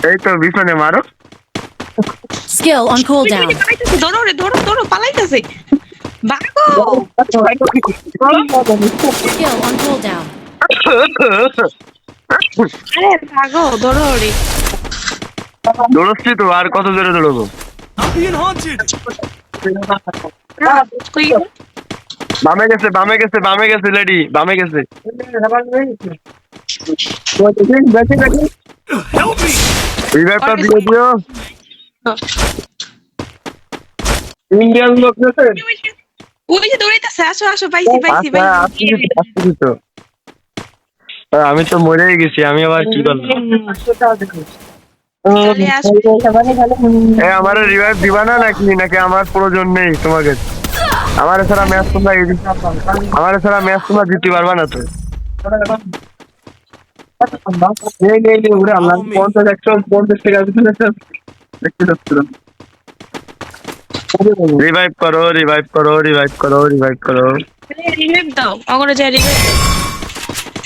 এই তো পিছনে মারো। Skill on cooldown. ধরো রে, ধরো ধরো, পালাইতেছে। ভাগো। Skill on cooldown. আরে ভাগো, ধরো রে। দৌড়চ্ছি তো, আর কত জোরে দৌড়বো? কই বামে গেছে, বামে গেছে, বামে গেছে, লেডি বামে গেছে। রিভাইভটা দিয়ে দিও। ইন্ডিয়ান লোক গেছে। ওই যে দৌড়াইতেছে, আসো আসো, পাইছি পাইছি আচ্ছা, আসছি তো। আমি তো মরেই গেছি, আমি আবার কি করলাম? আমার রিভাইভ দিবা না নাকি? নাকি আমার প্রয়োজন নেই তোমাকে? আমার ছাড়া ম্যাচ তোমরা জিততে পারবা না তো। রিভাইভ করো, রিভাইভ করো, রিভাইভ করো, রিভাইভ করো। রিভাইভ দাও, অগরে যাই রিভাইভ।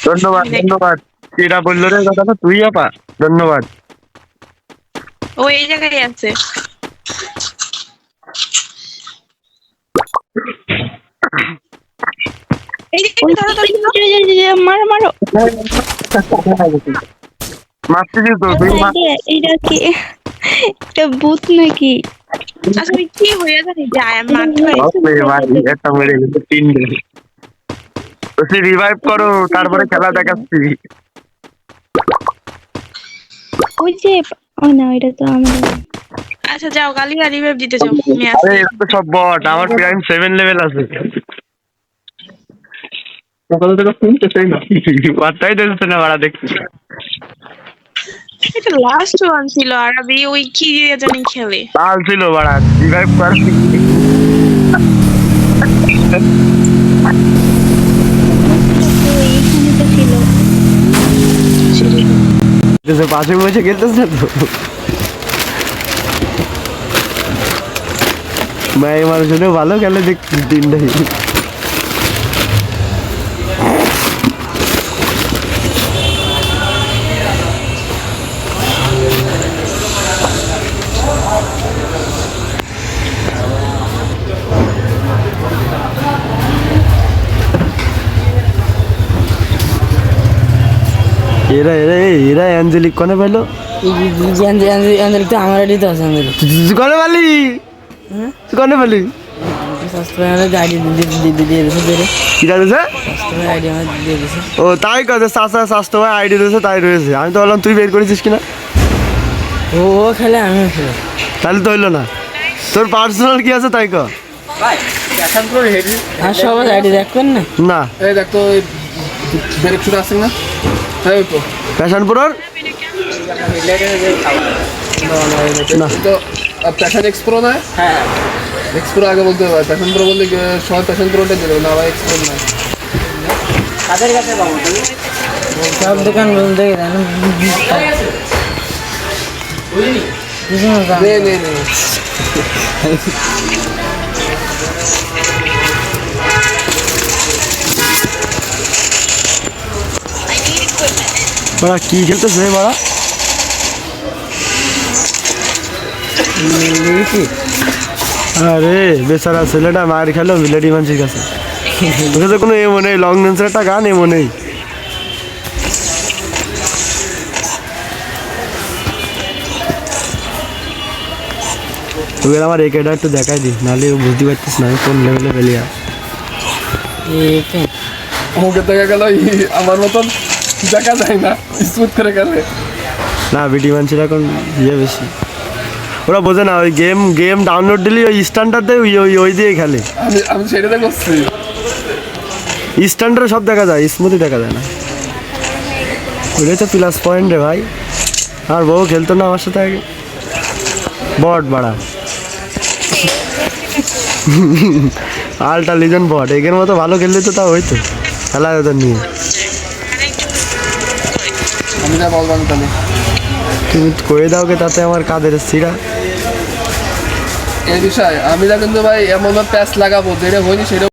ধন্যবাদ, ধন্যবাদ। কিরা বললো রে কথাটা? তুই আপা, ধন্যবাদ। ও এই জায়গায় আছে। এই যে ধরো ধরো, মারো মারো। মারতেছি তো, তুই এটা কি এটা ভূত নাকি? আসলে কি হয়ে জানি যায়, আমি মারতে পারি। একটা মেরে গেছে, 3 মেরে। তুই রিভাইভ করো, তারপরে খেলা দেখাচ্ছি। ওই যে ও না, এটা তো আমার। আচ্ছা যাও, কালিয়া রিভাইভ দিতে যাও। আমি আরে আসছি। এটা তো সব বট, আমার প্রাইম 7 লেভেল আছে। বার্তাই দিচ্ছে না, বাড়া দেখছি। এটা লাস্ট ওয়ান ছিল, আর আমি ওই কি দিয়ে জানি খেলে। লাল ছিল বাড়া, রিভাইভ কর। পাশে বসে খেলতেছে তো মায়ের মানুষের ভালো খেলে দেখছি তিনটাই। এরা এরা এরা অ্যাঞ্জেলিক কোনে পেলো? অ্যাঞ্জেলিক তো আমার আইডি তো আছে। অ্যাঞ্জেলিক কোনে পালি? কোনে পালি? সাবস্ক্রাইবার আইডি দিয়ে দিয়েছে ধরে। কি দিয়েছে? সাবস্ক্রাইবার আইডি আমার দিয়ে দিয়েছে। ও তাই কথা, স্বাস্থ্য ভাই আইডি দিয়েছে, তাই রয়েছে। আমি তো বললাম তুই বের করেছিস কিনা। ও খেলে আমিও খেলে, তাহলে তো হইলো না। তোর পার্সোনাল কি আছে তাই ক। আর সবার আইডি দেখবেন না? না এই দেখ তো, ব্রেক আছে না? এই তো প্যাশনপুরের না তো প্যাশন এক্সপ্রো না? হ্যাঁ, এক্সপ্রো আগে বলতে হবে। প্যাশন প্রো বলতে সবাই প্যাশন প্রোটা দেবে না, ভাই এক্সপ্রো না। কাদের কাছে পাবো? সব দোকান বলতে নে নে নে, বাড়া কি খেলতেছে বাড়া? আরে বেচারা ছেলেটা মায়ের খেলো মিলেডি মানুষের কাছে। তোকে তো কোনো এমন নেই, লং ডেন্সের একটা গান এমন নেই। তোকে আমার এই কেটা একটু দেখাই দি, নাহলে বুঝতে পারতিস না আমি কোন লেভেলে বেলিয়া। আমাকে দেখা গেল আমার মতন দেখা যায় না, স্মুথ করে গেলে না বিটি মানুষের এখন ইয়ে বেশি, ওরা বোঝে না। ওই গেম ডাউনলোড দিলি ওই স্ট্যান্ডার্ড দেয়, ওই দিয়ে খেলে। আমি সেটাতে করছি। স্ট্যান্ডার্ড সব দেখা যায়, স্মুথই দেখা যায় না। ওইটাই তো প্লাস পয়েন্ট রে ভাই। আর বউ খেলতো না আমার সাথে আগে, বট বাড়া। আলটা লিজন বট, এগের মতো ভালো খেললে তো তাও হইতো, খেলা যেত নিয়ে। আমি যা বললাম তাহলে তুমি করে দাও গে, তাতে আমার কাদের সিরা। এই বিষয় আমি যা কিন্তু ভাই এমন প্যাচ লাগাবো যেটা হয়নি সেটা